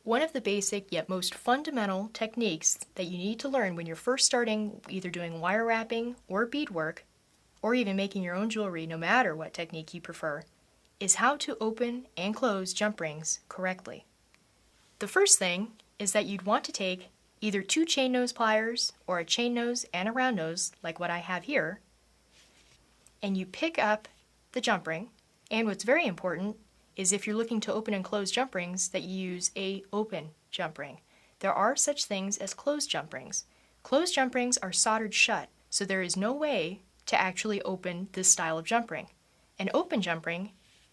One of the basic yet most fundamental techniques that you need to learn when you're first starting either doing wire wrapping or beadwork, or even making your own jewelry, no matter what technique you prefer, is how to open and close jump rings correctly. The first thing is that you'd want to take either two chain nose pliers or a chain nose and a round nose like what I have here, and you pick up the jump ring. And what's very important is if you're looking to open and close jump rings that you use a open jump ring. There are such things as closed jump rings. Closed jump rings are soldered shut, so there is no way to actually open this style of jump ring. An open jump ring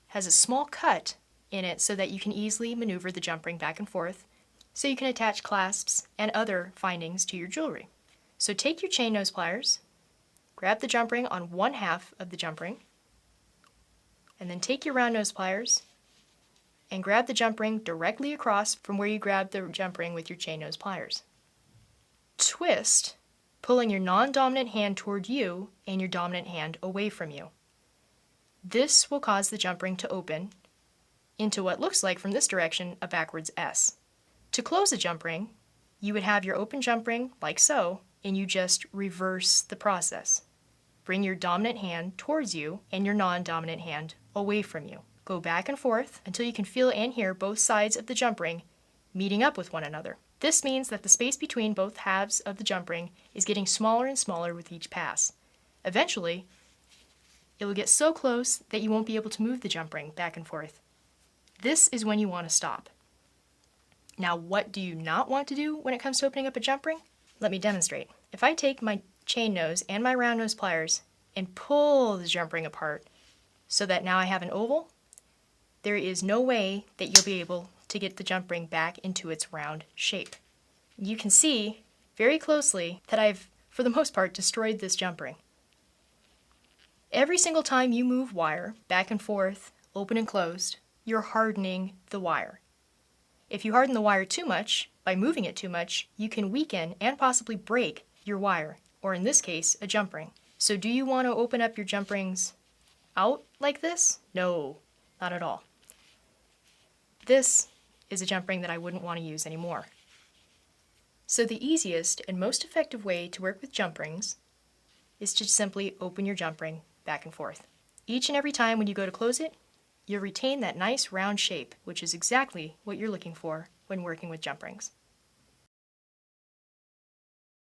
has a small cut in it so that you can easily maneuver the jump ring back and forth, so you can attach clasps and other findings to your jewelry. So take your chain nose pliers, grab the jump ring on one half of the jump ring, and then take your round nose pliers and grab the jump ring directly across from where you grabbed the jump ring with your chain nose pliers. Twist, pulling your non-dominant hand toward you and your dominant hand away from you. This will cause the jump ring to open into what looks like from this direction a backwards S. To close a jump ring, you would have your open jump ring like so, and you just reverse the process. Bring your dominant hand towards you and your non-dominant hand away from you. Go back and forth until you can feel and hear both sides of the jump ring meeting up with one another. This means that the space between both halves of the jump ring is getting smaller and smaller with each pass. Eventually, it will get so close that you won't be able to move the jump ring back and forth. This is when you want to stop. Now, what do you not want to do when it comes to opening up a jump ring? Let me demonstrate. If I take my chain nose and my round nose pliers and pull the jump ring apart so that now I have an oval, there is no way that you'll be able to get the jump ring back into its round shape. You can see very closely that I've, for the most part, destroyed this jump ring. Every single time you move wire back and forth, open and closed, you're hardening the wire. If you harden the wire too much, by moving it too much, you can weaken and possibly break your wire, or in this case, a jump ring. So do you want to open up your jump rings out like this? No, not at all. This is a jump ring that I wouldn't want to use anymore. So the easiest and most effective way to work with jump rings is to simply open your jump ring back and forth. Each and every time when you go to close it, you'll retain that nice round shape, which is exactly what you're looking for when working with jump rings.